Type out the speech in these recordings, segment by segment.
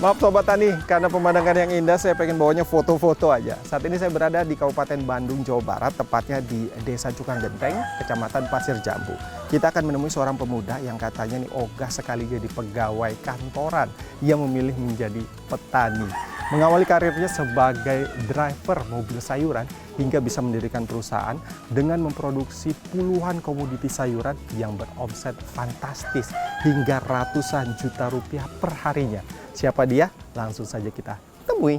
Maaf Sobat Tani, karena pemandangan yang indah saya pengen bawanya foto-foto aja. Saat ini saya berada di Kabupaten Bandung, Jawa Barat, tepatnya di Desa Cukang Genteng, Kecamatan Pasir Jambu. Kita akan menemui seorang pemuda yang katanya nih ogah sekali jadi pegawai kantoran yang memilih menjadi petani. Mengawali karirnya sebagai driver mobil sayuran hingga bisa mendirikan perusahaan dengan memproduksi puluhan komoditi sayuran yang beromset fantastis hingga ratusan juta rupiah per harinya. Siapa dia? Langsung saja kita temui.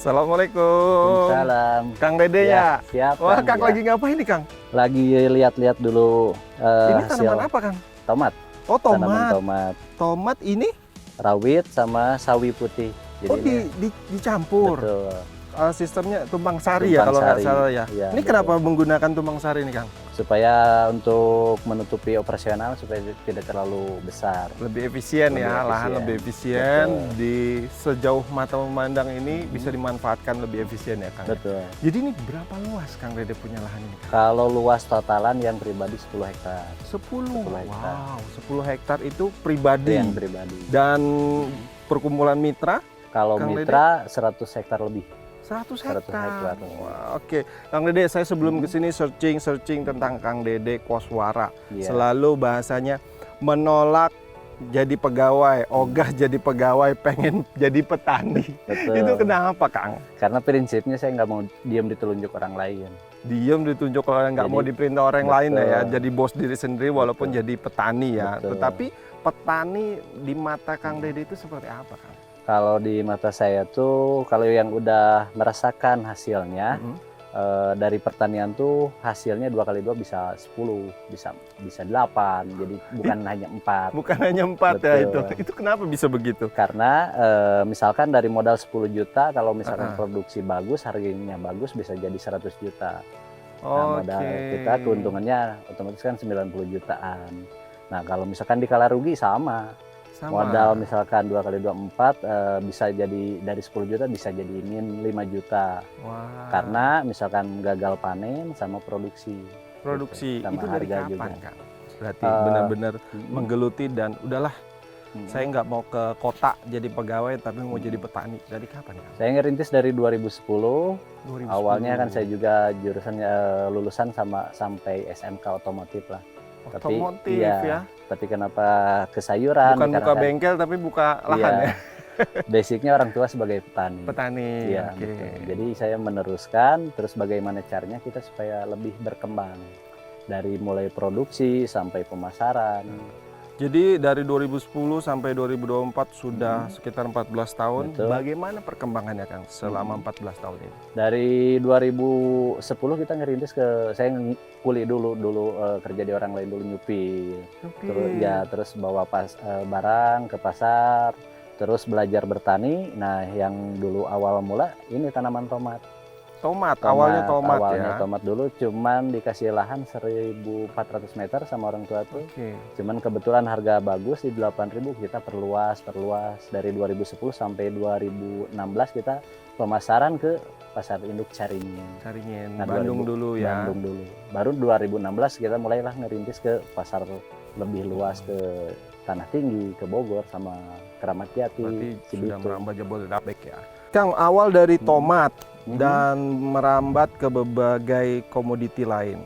Assalamualaikum. Salam. Kang Dede ya? Siap. Wah, Kang ya. lagi ngapain nih, Kang? Lagi lihat-lihat dulu Ini hasil tanaman apa, Kang? tomat. Oh, Tanaman tomat. tomat. Tomat ini Rawit sama sawi putih. dicampur. Betul. Sistemnya tumpang sari ya Tumpang kalau nggak sari. salah ya. Iya, Ini betul. kenapa menggunakan tumpang sari nih, Kang? Supaya untuk menutupi operasional supaya tidak terlalu besar. Lebih efisien Lebih ya, lahan efisien. lebih efisien. Betul. Di sejauh mata memandang ini bisa dimanfaatkan lebih efisien ya, Kang. Betul. Jadi ini berapa luas Kang Dede punya lahan ini, Kang? Kalau luas totalan yang pribadi 10 hektar. 10. 10 hektar. Wow, 10 hektar itu pribadi. Yang pribadi. Dan perkumpulan mitra Kalau Kang mitra 100 hektar lebih. 100 100 hektar. hektar. Wah, oke. Kang Dede, saya sebelum kesini searching tentang Kang Dede Koswara. Iya. Selalu bahasanya menolak jadi pegawai, ogah jadi pegawai, pengen jadi petani. Betul. Itu kenapa, Kang? Karena prinsipnya saya nggak mau diam ditelunjuk orang lain. Diem ditunjuk orang nggak Jadi, mau diperintah orang lain ya, betul. jadi bos diri sendiri walaupun Betul. jadi petani ya. Betul. Tetapi petani di mata Kang Dede itu seperti apa, Kang? Kalau di mata saya tuh, kalau yang udah merasakan hasilnya, dari pertanian tuh hasilnya 2 kali 2 bisa 10, bisa 8, jadi bukan hanya 4. Bukan hanya 4 ya itu. Betul. Itu kenapa bisa begitu? Karena misalkan dari modal 10 juta, kalau misalkan Uh-uh. produksi bagus, harganya bagus, bisa jadi 100 juta. Oke. Nah, modal kita keuntungannya otomatis kan 90 jutaan. Nah, kalau misalkan dikala rugi sama. Sama. Modal misalkan 2 kali 2 4, bisa jadi dari 10 juta bisa jadi min 5 juta. Wah. Karena misalkan gagal panen sama produksi. Produksi Sama itu dari harga kapan, juga. Kang? Berarti benar-benar Mm-mm. menggeluti dan udahlah Mm-mm. saya nggak mau ke kota jadi pegawai tapi mau jadi petani. Dari kapan, Kang? Saya ngerintis dari 2010. 2010. Awalnya kan saya juga jurusan lulusan sampai SMK otomotif lah. Otomotif iya, ya. Tapi kenapa ke sayuran? Bukan buka Karena bengkel tapi buka lahan iya, ya. basicnya orang tua sebagai petani. Petani. Iya, Oke. betul. Jadi saya meneruskan, terus bagaimana caranya kita supaya lebih berkembang. Dari mulai produksi sampai pemasaran. Jadi dari 2010 sampai 2024 sudah sekitar 14 tahun. Betul. Bagaimana perkembangannya, Kang, selama 14 tahun ini? Dari 2010 kita ngerintis saya kuli dulu kerja di orang lain dulu nyupir. Terus bawa barang ke pasar, terus belajar bertani. Nah, yang dulu awal mula ini tanaman tomat. Awalnya tomat ya. Tomat dulu, cuman dikasih lahan 1.400 meter sama orang tua tuh. Oke. Cuman kebetulan harga bagus di 8.000, kita perluas dari 2010 sampai 2016 kita pemasaran ke pasar induk Caringin, Nah, Bandung dulu ya. Bandung dulu. Baru 2016 kita mulailah ngerintis ke pasar lebih luas, ke Tanah Tinggi, ke Bogor sama Keramat Jati, Berarti sudah Cibitung. merambah Jabodetabek ya. Kang, awal dari tomat dan merambat ke berbagai komoditi lain.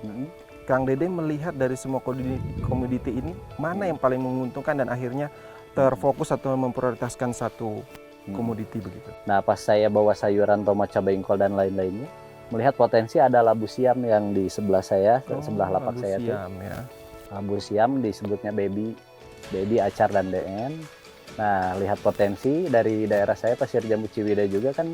Kang Dede melihat dari semua komoditi ini mana yang paling menguntungkan dan akhirnya terfokus atau memprioritaskan satu komoditi begitu. Nah, pas saya bawa sayuran, tomat, cabai ingkol dan lain-lainnya, melihat potensi ada labu siam yang di sebelah saya, sebelah lapak labu saya tuh. siam, ya. Labu siam disebutnya baby, acar dan DN. Nah, lihat potensi dari daerah saya Pasir Jambu Ciwidey juga kan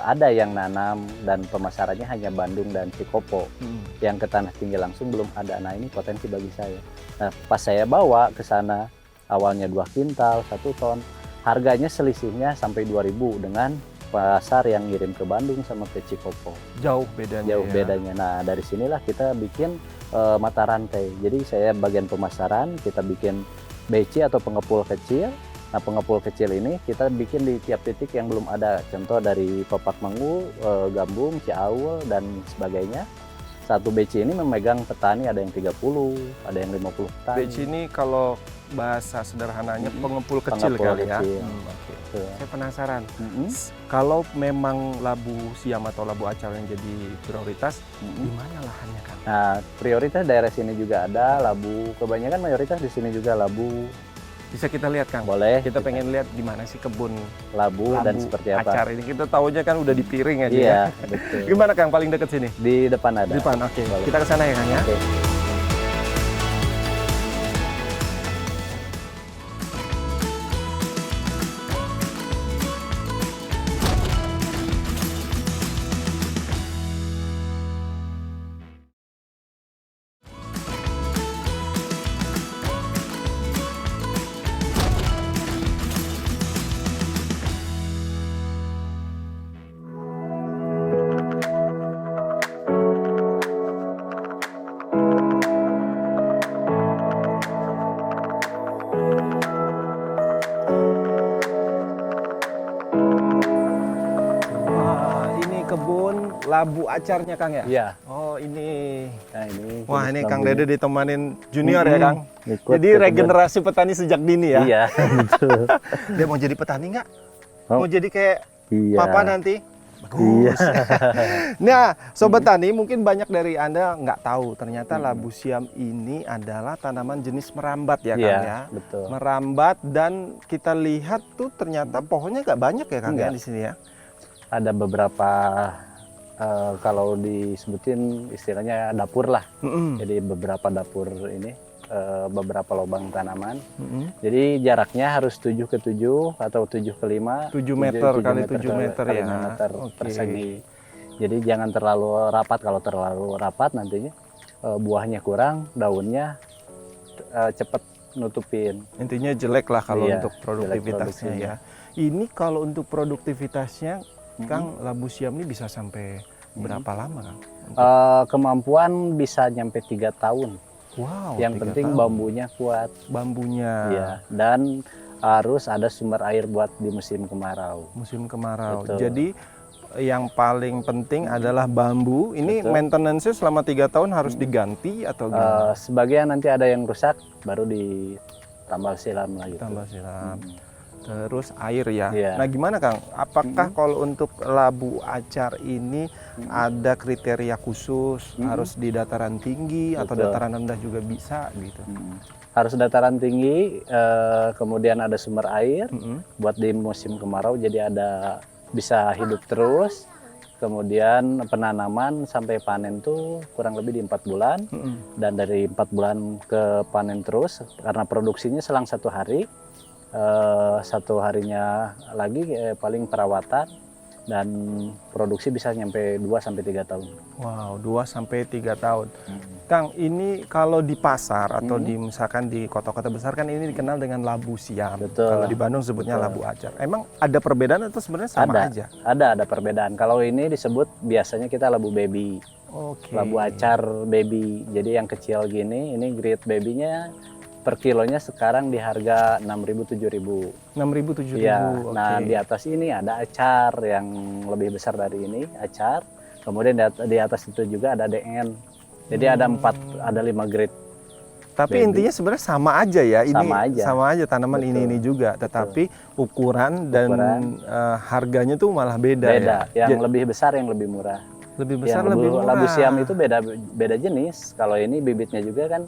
ada yang nanam dan pemasarannya hanya Bandung dan Cikopo. Yang ke Tanah Tinggi langsung belum ada. Nah, ini potensi bagi saya. Nah, pas saya bawa ke sana awalnya 2 kintal, 1 ton, harganya selisihnya sampai 2.000 dengan pasar yang ngirim ke Bandung sama ke Cikopo. Jauh bedanya. Jauh ya. bedanya. Nah, dari sinilah kita bikin mata rantai. Jadi saya bagian pemasaran, kita bikin BC atau pengepul kecil. Nah, pengepul kecil ini kita bikin di tiap titik yang belum ada. Contoh dari Pepak Mengul, Gambung, Ciaul, dan sebagainya. Satu BC ini memegang petani ada yang 30, ada yang 50 petani. BC ini kalau bahasa sederhananya pengepul kecil Pengepul kali ya. kecil. Oke. Betul. Saya penasaran. Kalau memang labu siam atau labu acar yang jadi prioritas, di mana lahannya kan? Nah, prioritas daerah sini juga ada labu. Kebanyakan mayoritas di sini juga labu. Bisa kita lihat Kang? Boleh. Kita pengen lihat di mana sih kebun labu dan seperti apa. acar ini. Kita tahunya kan udah di piring aja Iya, ya. betul. Gimana Kang paling dekat sini? Di depan ada. Di depan, oke. Boleh. Kita ke sana ya Kang ya. Oke. Wah, ini kebun labu acarnya Kang ya? Iya. Oh, ini. Nah, ini. Wah, jenis ini labu. Kang Dede ditemanin junior ya Kang? Ikut Jadi ke kebun. regenerasi petani sejak dini ya? Iya, betul. Dia mau jadi petani nggak? Oh. Mau jadi kayak Iya. papa nanti? Iya. Bagus. Nah, Sobat Tani, mungkin banyak dari Anda nggak tahu ternyata labu siam ini adalah tanaman jenis merambat ya Kang Iya, ya? betul. Merambat dan kita lihat tuh ternyata pohonnya nggak banyak ya Kang ya Nggak. di sini ya? Ada beberapa kalau disebutin istilahnya dapur lah. Mm-mm. Jadi beberapa dapur ini, beberapa lubang tanaman. Mm-mm. Jadi jaraknya harus 7 ke 7 atau 7 ke 5. 7 meter kali 7 meter kali ya. 5 meter Oke. persegi. Jadi jangan terlalu rapat. Kalau terlalu rapat nantinya buahnya kurang, daunnya cepat nutupin. Intinya jelek lah kalau Iya, untuk jelek produktivitasnya produksinya. ya. Ini kalau untuk produktivitasnya Kang, labu siam ini bisa sampai berapa lama Kang? Kemampuan bisa nyampe 3 tahun. Wow. Yang 3 penting tahun. bambunya kuat. Bambunya. Ya, dan harus ada sumber air buat di musim kemarau. Musim kemarau. Betul. Jadi yang paling penting adalah bambu. Ini Betul. maintenance-nya selama 3 tahun harus diganti atau gimana? Sebagian nanti ada yang rusak, baru ditambal silam lagi. Tambah siram. Terus air ya. Iya. Nah gimana Kang? Apakah kalau untuk labu acar ini ada kriteria khusus? Harus di dataran tinggi atau Betul. dataran rendah juga bisa gitu? Harus dataran tinggi, kemudian ada sumber air Mm-mm. buat di musim kemarau, jadi ada bisa hidup terus. Kemudian penanaman sampai panen tuh kurang lebih di 4 bulan. Mm-mm. Dan dari 4 bulan ke panen terus, karena produksinya selang 1 hari. 1 harinya lagi paling perawatan, dan produksi bisa nyampe 2-3 tahun. Wow, 2-3 tahun. Kang, ini kalau di pasar atau di misalkan di kota-kota besar kan ini dikenal dengan labu siam. Betul. Kalau di Bandung sebutnya Betul. labu acar. Emang ada perbedaan atau sebenarnya sama aja? Ada perbedaan. Kalau ini disebut biasanya kita labu baby, Oke. labu acar baby. Jadi yang kecil gini, ini grade babynya per kilonya sekarang di harga 6.000 7.000. 6.000 7.000. Ya, Oke. nah di atas ini ada acar yang lebih besar dari ini, acar. Kemudian di atas itu juga ada DN. Jadi ada 5 grade. Tapi baby. intinya sebenarnya sama aja ya. Ini Sama aja. tanaman Betul. ini juga, tetapi ukuran dan harganya tuh malah beda, Beda. ya. Yang lebih besar, yang lebih murah. Lebih besar Yang lebih murah. labu siam itu beda jenis. Kalau ini bibitnya juga kan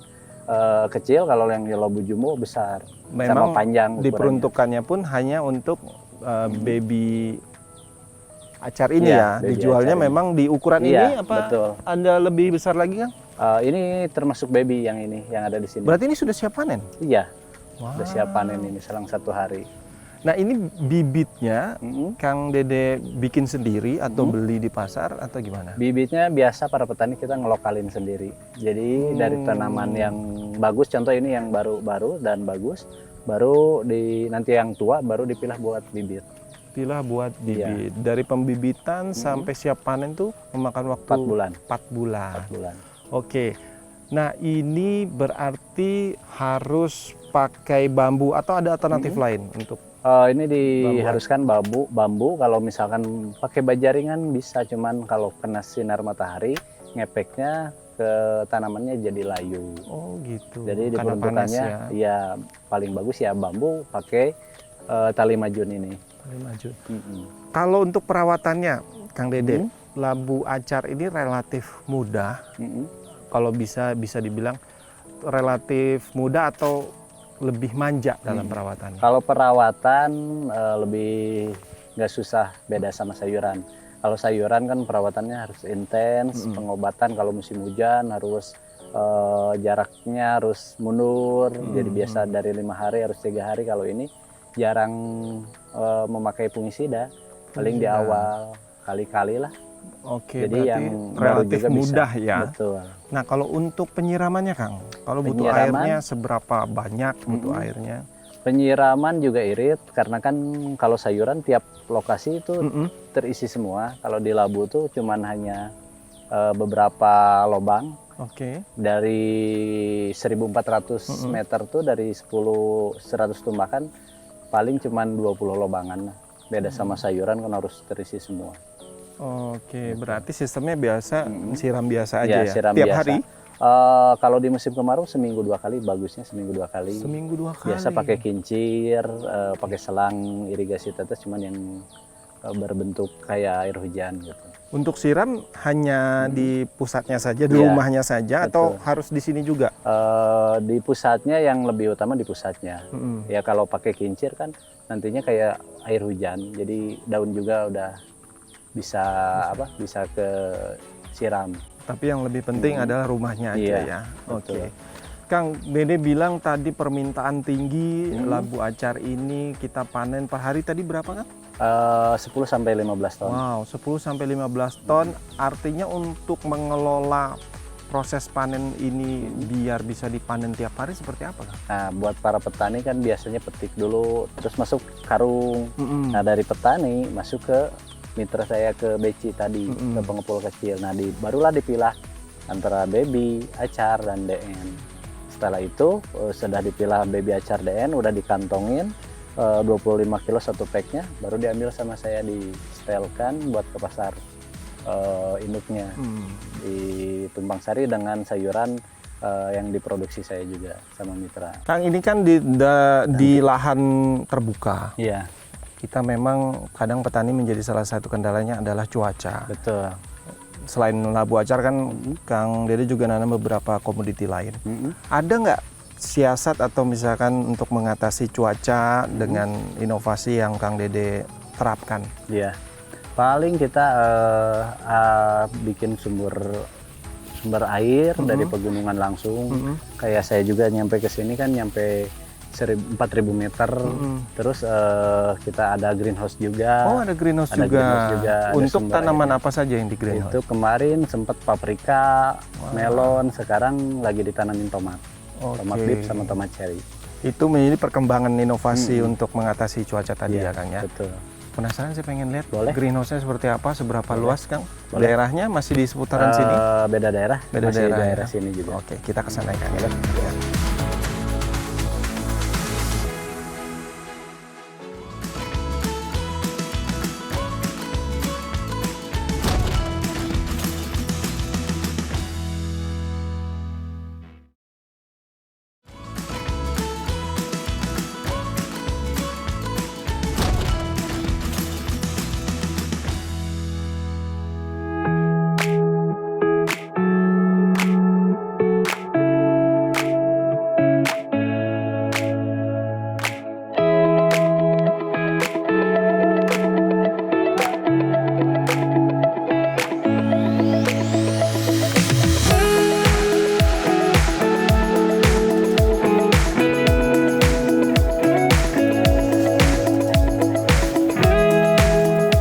kecil, kalau yang labu jumbo besar. Memang sama panjang ukurannya. diperuntukannya pun hanya untuk baby acar ini Iya, ya. baby Dijualnya acar ini. memang di ukuran Iya, ini apa? betul. Ada lebih besar lagi Kang? Ini termasuk baby yang ini, yang ada di sini. Berarti ini sudah siap panen? Iya, Wah. udah siap panen ini selang 1 hari. Nah ini bibitnya Mm-mm. Kang Dede bikin sendiri atau beli di pasar atau gimana? Bibitnya biasa para petani kita ngelokalin sendiri. Jadi dari tanaman yang bagus, contoh ini yang baru dan bagus, baru nanti yang tua baru dipilah buat bibit. Pilah buat Iya. bibit. Dari pembibitan sampai siap panen tuh memakan waktu 4 bulan. 4 bulan. 4 bulan. Oke. Nah, ini berarti harus pakai bambu atau ada alternatif lain untuk Ini diharuskan bambu. Kalau misalkan pakai bajaringan bisa, cuman kalau kena sinar matahari ngepeknya ke tanamannya jadi layu. oh gitu. Jadi Karena panas diperuntukannya ya. ya paling bagus ya bambu pakai tali majun ini. Paling maju. Mm-mm. Kalau untuk perawatannya, Kang Dede, Hmm. labu acar ini relatif mudah. Mm-mm. Kalau bisa dibilang relatif mudah atau lebih manja dalam perawatannya. Kalau perawatan lebih nggak susah, beda sama sayuran. Kalau sayuran kan perawatannya harus intens, pengobatan kalau musim hujan harus jaraknya harus mundur. Jadi biasa dari 5 hari harus 3 hari. Kalau ini jarang memakai fungisida, paling di awal kali-kali lah. Oke, Jadi berarti yang baru relatif juga bisa. mudah ya. Betul. Nah, kalau untuk penyiramannya, Kang, kalau butuh Penyiraman, airnya seberapa banyak butuh airnya? Penyiraman juga irit karena kan kalau sayuran tiap lokasi itu terisi semua. Kalau di labu tuh cuman hanya beberapa lobang. Oke. Dari 1.400 meter tuh dari 100 tumbakan paling cuman 20 lobangan. Beda sama sayuran kan harus terisi semua. Oke, berarti sistemnya biasa siram biasa aja ya? Siram Tiap biasa. hari? Kalau di musim kemarau seminggu 2 kali, bagusnya seminggu 2 kali. Seminggu 2 kali? Biasa pakai kincir, pakai selang irigasi tetes, cuman yang berbentuk kayak air hujan gitu. Untuk siram hanya di pusatnya saja, di Iya, rumahnya saja, atau betul. harus di sini juga? Di pusatnya, yang lebih utama di pusatnya. Ya kalau pakai kincir kan nantinya kayak air hujan, jadi daun juga udah bisa ke siram. Tapi yang lebih penting adalah rumahnya aja Iya, ya. Oke. betul. Kang Dede bilang tadi permintaan tinggi labu acar ini kita panen per hari tadi berapa, Kang? 10 sampai 15 ton. Wow, 10 sampai 15 ton. Artinya untuk mengelola proses panen ini biar bisa dipanen tiap hari seperti apa, Kang? Nah, buat para petani kan biasanya petik dulu, terus masuk karung. Nah, dari petani masuk ke mitra saya ke beci tadi, ke pengepul kecil. Nah, barulah dipilah antara baby, acar, dan DN. Setelah itu sudah dipilah baby, acar, DN, udah dikantongin 25 kilo satu packnya, baru diambil sama saya, disetelkan buat ke pasar induknya di Tumpang Sari dengan sayuran yang diproduksi saya juga sama mitra. Kang, ini kan di lahan terbuka. Iya, Kita memang kadang petani menjadi salah satu kendalanya adalah cuaca. betul. Selain labu acar kan Kang Dede juga nanam beberapa komoditi lain. Ada nggak siasat atau misalkan untuk mengatasi cuaca dengan inovasi yang Kang Dede terapkan? Iya. Paling kita bikin sumber air dari pegunungan langsung. Kayak saya juga nyampe ke sini kan nyampe 4.000 meter. Terus kita ada greenhouse juga. Oh, ada greenhouse Ada juga. greenhouse juga, ada Untuk sumber tanaman airnya. apa saja yang di greenhouse? Itu kemarin sempat paprika, melon, sekarang lagi ditanamin tomat. Tomat Oke. bib sama tomat cherry. Itu menjadi perkembangan inovasi untuk mengatasi cuaca tadi ya, Kang ya. Betul. Penasaran, saya pengen lihat Boleh. greenhouse-nya seperti apa, seberapa luas, Kang? Boleh. Daerahnya masih di seputaran sini? Beda daerah, Beda masih daerah, daerah ya? sini juga. Oke, kita ke sana ya, Kang. Ya.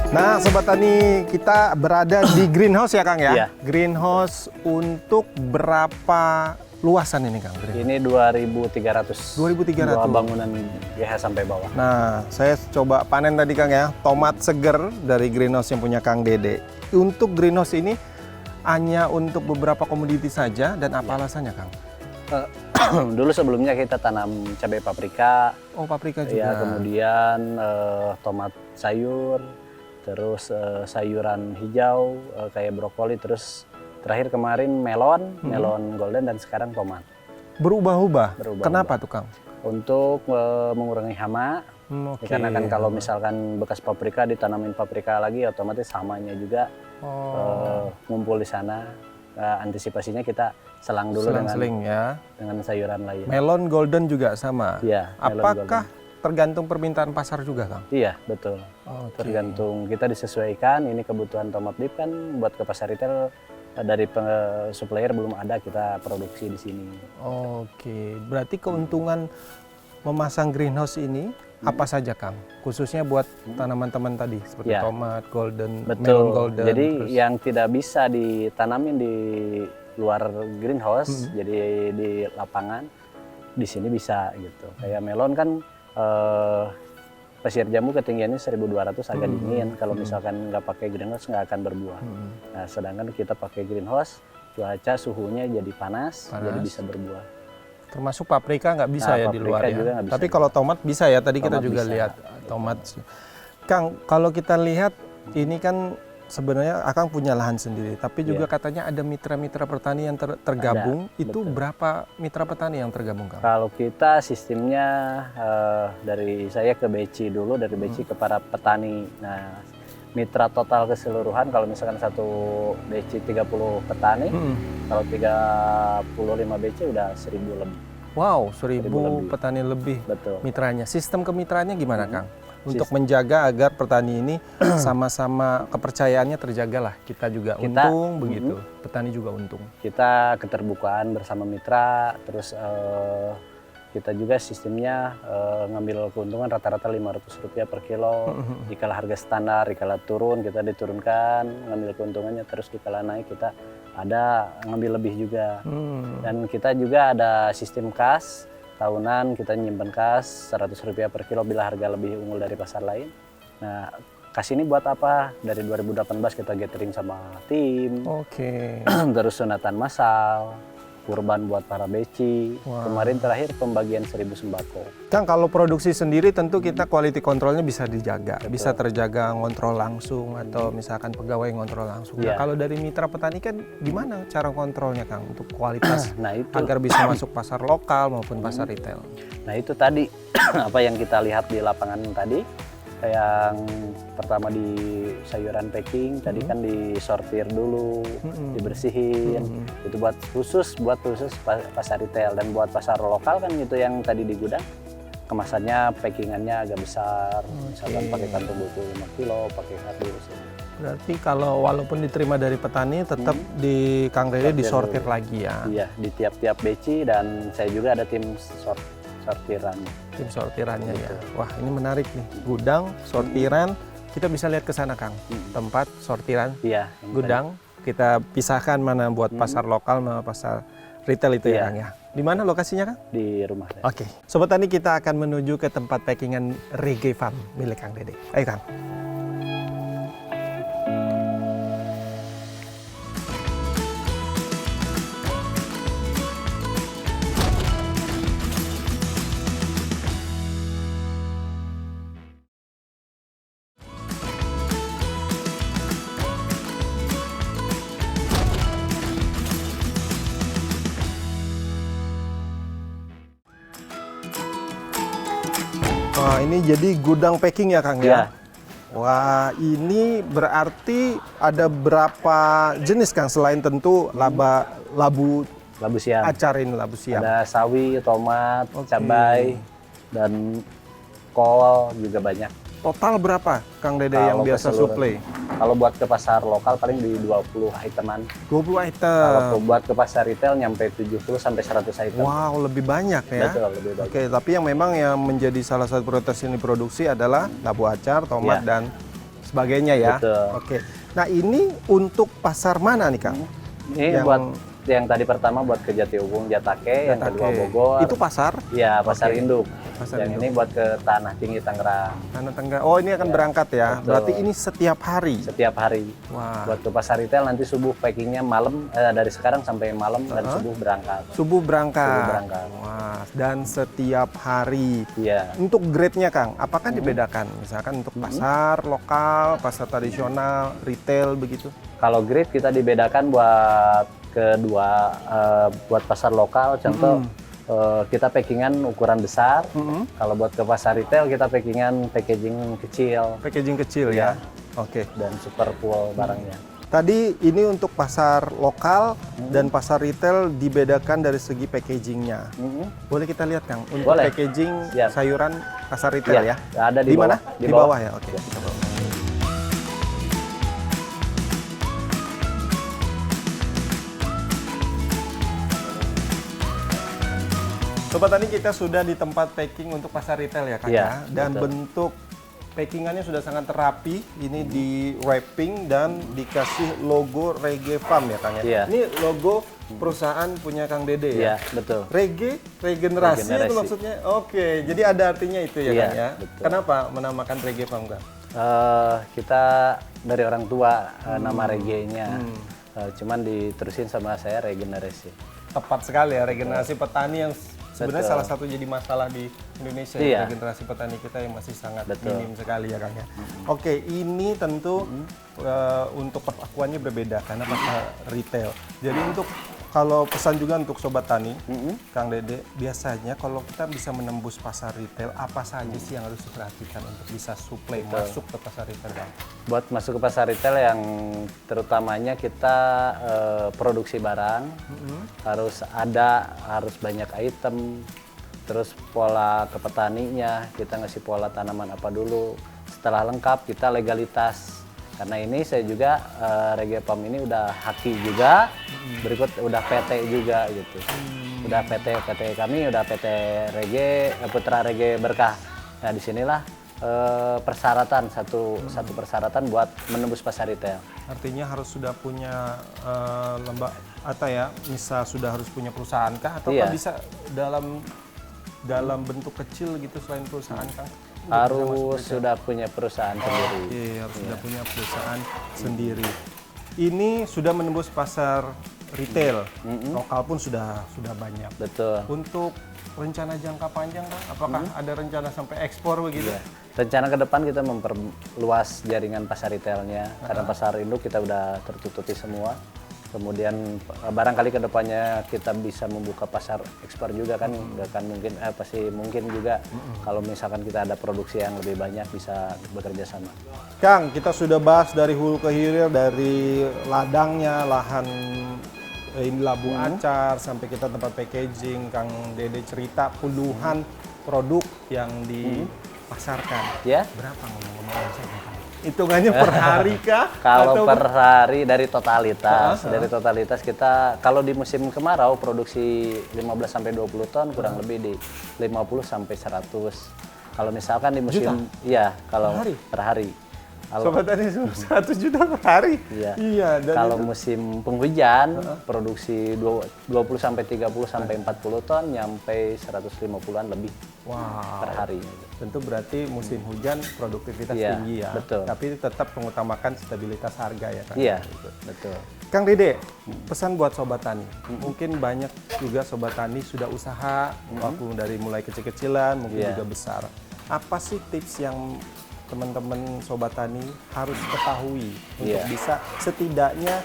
Nah, Sobat Tani, kita berada di greenhouse ya, Kang ya? Iya. Greenhouse untuk berapa luasan ini Kang? greenhouse? Ini 2.300. 2.300. Dua bangunan GH sampai bawah. Nah, saya coba panen tadi Kang ya, tomat seger dari greenhouse yang punya Kang Dede. Untuk greenhouse ini hanya untuk beberapa komoditi saja dan apa alasannya Kang? Dulu sebelumnya kita tanam cabai paprika, Oh, paprika ya, juga. kemudian tomat sayur, terus sayuran hijau kayak brokoli, terus terakhir kemarin melon golden, dan sekarang tomat. Berubah-ubah. Berubah-ubah. Kenapa tuh Kang? Untuk mengurangi hama, Oke. karena kan kalau misalkan bekas paprika ditanamin paprika lagi, otomatis hamanya juga ngumpul di sana. Antisipasinya kita selang dulu Selang-seling ya. dengan sayuran lain. Melon golden juga sama. Iya, melon Apakah tergantung permintaan pasar juga Kang? Iya, betul. Oke. Tergantung, kita disesuaikan. Ini kebutuhan tomat dip kan buat ke pasar retail dari supplier belum ada, kita produksi di sini. Oke, berarti keuntungan memasang greenhouse ini apa saja Kang? Khususnya buat tanaman teman tadi seperti Ya. tomat, golden, melon Betul. golden. Jadi terus- yang tidak bisa ditanamin di luar greenhouse, jadi di lapangan, di sini bisa gitu. Kayak melon kan pasir jambu ketinggiannya 1.200, agak dingin. Kalau misalkan nggak pakai greenhouse nggak akan berbuah. Nah, sedangkan kita pakai greenhouse, cuaca suhunya jadi panas, jadi bisa berbuah. Termasuk paprika nggak bisa Nah, ya di paprika luar ya. juga nggak bisa. Tapi kalau tomat bisa ya. Tadi kita Tomat juga bisa. lihat tomat. Kang, kalau kita lihat ini kan sebenarnya Akang punya lahan sendiri, tapi juga katanya ada mitra-mitra petani yang tergabung. Itu betul. berapa mitra petani yang tergabung Kang? Kalau kita sistemnya dari saya ke BC dulu, dari BC ke para petani. Nah, mitra total keseluruhan kalau misalkan satu BC 30 petani, kalau 35 BC udah 1.000 lebih. Wow, 1.000 1.000 lebih. petani lebih Betul. mitranya. Sistem kemitraannya gimana Kang? Untuk menjaga agar petani ini sama-sama kepercayaannya terjaga lah. Kita juga untung begitu, petani juga untung. Kita keterbukaan bersama mitra, terus kita juga sistemnya ngambil keuntungan rata-rata Rp500 per kilo. Dikala harga standar, dikala turun kita diturunkan, ngambil keuntungannya, terus dikala naik kita ada ngambil lebih juga. Dan kita juga ada sistem kas tahunan, kita nyimpen kas Rp100 per kilo bila harga lebih unggul dari pasar lain. Nah, kas ini buat apa? Dari 2018 kita gathering sama tim, Oke. terus sunatan massal, kurban buat para beci. Kemarin terakhir pembagian 1.000 sembako. Kang, kalau produksi sendiri tentu kita quality controlnya bisa dijaga, bisa terjaga ngontrol langsung atau misalkan pegawai ngontrol langsung. Nah, Iya. kalau dari mitra petani kan gimana cara kontrolnya Kang untuk kualitas Nah itu, agar bisa masuk pasar lokal maupun pasar retail? nah itu tadi apa yang kita lihat di lapangan tadi. Yang pertama di sayuran packing, tadi kan disortir dulu, dibersihin. Itu buat khusus pasar retail, dan buat pasar lokal kan itu yang tadi di gudang. Kemasannya packingannya agak besar, misalkan pakai kantung 25 kilo, pakai kardus. Berarti kalau walaupun diterima dari petani tetap di Kang Dede disortir lagi ya. Iya, di tiap-tiap beci, dan saya juga ada tim sortiran. Tim sortirannya ya. Wah, ini menarik nih. Gudang, sortiran, kita bisa lihat ke sana Kang. Tempat sortiran, Iya. yang gudang, kita pisahkan mana buat pasar lokal, mana pasar retail itu ya Iya. Kang ya. Di mana lokasinya Kang? di rumah saya. Oke. Sobat Tani, kita akan menuju ke tempat packingan Reggae Farm milik Kang Dede. Ayo Kang. Wah, ini jadi gudang packing ya Kang Iya. ya? Wah, ini berarti ada berapa jenis Kang selain tentu labu Labu siam. acar ini, labu siam? Ada sawi, tomat, Oke. cabai, dan kol juga banyak. Total berapa Kang Dede yang Kalau biasa keseluruhan. suplai? Kalau buat ke pasar lokal paling di 20 iteman. 20 Kalau item. buat ke pasar retail nyampe 70 sampai 100 item. Wow, lebih banyak ya. Betul, lebih banyak. Oke, tapi yang memang yang menjadi salah satu prioritas ini produksi adalah labu acar, tomat, Ya. dan sebagainya ya. Betul. Oke. Nah, ini untuk pasar mana nih Kang? Ini Yang- buat yang tadi pertama buat ke Jatiuhung, Jatake, yang kedua Oke. Bogor. Itu pasar? Iya, pasar Oke. induk. Pasar yang induk. ini buat ke Tanah Tinggi Tangerang. Tanah Tenggara. Oh, ini akan Ya, berangkat ya. betul. Berarti ini setiap hari. Setiap hari. Wah. Buat ke pasar retail nanti subuh packingnya malam, dari sekarang sampai malam dan subuh berangkat. Subuh berangkat. Subuh berangkat. Wah, dan setiap hari. Iya. Untuk grade-nya, Kang, apakah dibedakan? Misalkan untuk pasar lokal, pasar tradisional, retail begitu? Kalau grade kita dibedakan buat kedua, buat pasar lokal, contoh kita packingan ukuran besar. Kalau buat ke pasar retail kita packingan packaging kecil Packaging kecil ya. Oke. dan super full barangnya. Tadi ini untuk pasar lokal dan pasar retail dibedakan dari segi packagingnya. Boleh kita lihat, Kang, untuk Boleh. packaging Siap. sayuran pasar retail Iya, ya? ada di mana? bawah. Di bawah ya. Oke. Kita bawa. Sobat Tani, kita sudah di tempat packing untuk pasar retail ya, Kang, Iya, ya. Dan betul. bentuk packingannya sudah sangat rapi. Ini di wrapping dan dikasih logo Reggae Farm ya, Kang ya. Iya. Ini logo perusahaan punya Kang Dede ya. Iya, betul. Reggae, regenerasi itu Regenerasi. maksudnya. Oke, jadi ada artinya itu ya, Iya, Kang ya. betul. Kenapa menamakan Reggae Farm, Kang? Kita dari orang tua nama reggae-nya, cuman diterusin sama saya regenerasi. Tepat sekali ya, regenerasi petani yang sebenarnya Betul. salah satu jadi masalah di Indonesia Iya. ya, regenerasi petani kita yang masih sangat Betul. minim sekali ya, Kang ya. Oke, ini tentu untuk perlakuannya berbeda karena pasar retail. Jadi untuk kalau pesan juga untuk sobat tani, Kang Dede, biasanya kalau kita bisa menembus pasar retail, apa saja sih yang harus diperhatikan untuk bisa suplai masuk ke pasar retail, Kang? Buat masuk ke pasar retail yang terutamanya kita produksi barang, harus banyak item, terus pola ke petaninya, kita ngasih pola tanaman apa dulu. Setelah lengkap kita legalitas. Karena ini saya juga Reggae Farm ini udah haki juga, berikut udah PT juga gitu. Udah PT kami udah PT Reggae, Putra Reggae Berkah. Nah disinilah persyaratan satu persyaratan buat menembus pasar retail. Artinya harus sudah punya misal sudah harus punya perusahaan kah atau Iya. bisa dalam bentuk kecil gitu selain perusahaan, Kang? Harus sudah punya perusahaan sendiri. Iya, harus sudah punya perusahaan sendiri. Ini sudah menembus pasar retail, lokal pun sudah banyak. Betul. Untuk rencana jangka panjang, Kang, apakah ada rencana sampai ekspor begitu? Iya. Rencana ke depan kita memperluas jaringan pasar retailnya, karena pasar induk kita udah tertutupi semua. Kemudian barangkali ke depannya kita bisa membuka pasar ekspor juga kan, nggak akan mungkin pasti mungkin juga kalau misalkan kita ada produksi yang lebih banyak bisa bekerja sama. Kang, kita sudah bahas dari hulu ke hilir, dari ladangnya, lahan ini labu acar, sampai kita tempat packaging. Kang Dede cerita puluhan produk yang dipasarkan. Ya? Berapa ngomong-ngomong omsetnya, Kang? Hitungannya per hari kah? Kalau Atau per hari dari totalitas kita kalau di musim kemarau produksi 15 sampai 20 ton kurang lebih di 50 sampai 100. Kalau misalkan di musim kalau per hari. Sobat Tani 1 juta per hari? Iya. Dan Kalau musim penghujan produksi 20 sampai 30 sampai 40 ton nyampe 150-an lebih per hari. tentu berarti musim hujan produktivitas Iya, tinggi ya. betul. Tapi tetap mengutamakan stabilitas harga ya, Kang. Iya, betul. Kang Dede, pesan buat sobat tani. Mungkin banyak juga sobat tani sudah usaha, walaupun dari mulai kecil-kecilan, mungkin juga besar. Apa sih tips yang teman-teman sobat tani harus ketahui untuk bisa setidaknya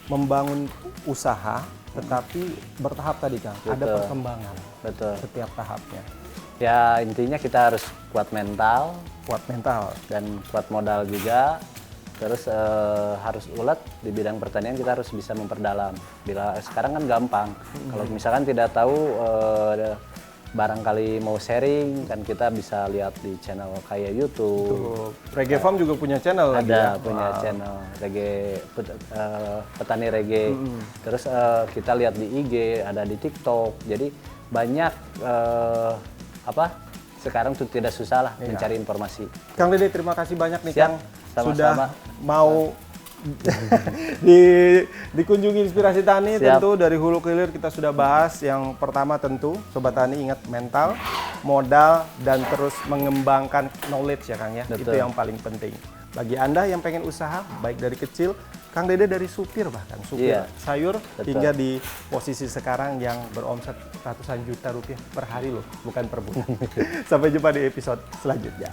membangun usaha, tetapi bertahap tadi, Kang? Ada perkembangan setiap tahapnya. Ya intinya kita harus kuat mental dan kuat modal juga. Terus harus ulet di bidang pertanian, kita harus bisa memperdalam. Bila sekarang kan gampang. Kalau misalkan tidak tahu barangkali mau sharing kan kita bisa lihat di channel kayak YouTube. Reggae Farm juga punya channel lagi ya? Punya channel Reggae petani reggae. Terus kita lihat di IG, ada di TikTok. Jadi banyak sekarang tuh tidak susah lah mencari informasi. Kang Dede, terima kasih banyak nih, Siap. Kang. Sama-sama. Sudah mau Dikunjungi Inspirasi Tani. Siap. Tentu dari hulu ke hilir kita sudah bahas. Yang pertama tentu Sobat Tani ingat mental, modal, dan terus mengembangkan knowledge ya Kang ya. Itu Betul. yang paling penting. Bagi Anda yang pengen usaha baik dari kecil, Kang Dede dari supir bahkan supir Iya. sayur Betul. hingga di posisi sekarang yang beromset ratusan juta rupiah per hari loh, bukan per bulan. Sampai jumpa di episode selanjutnya.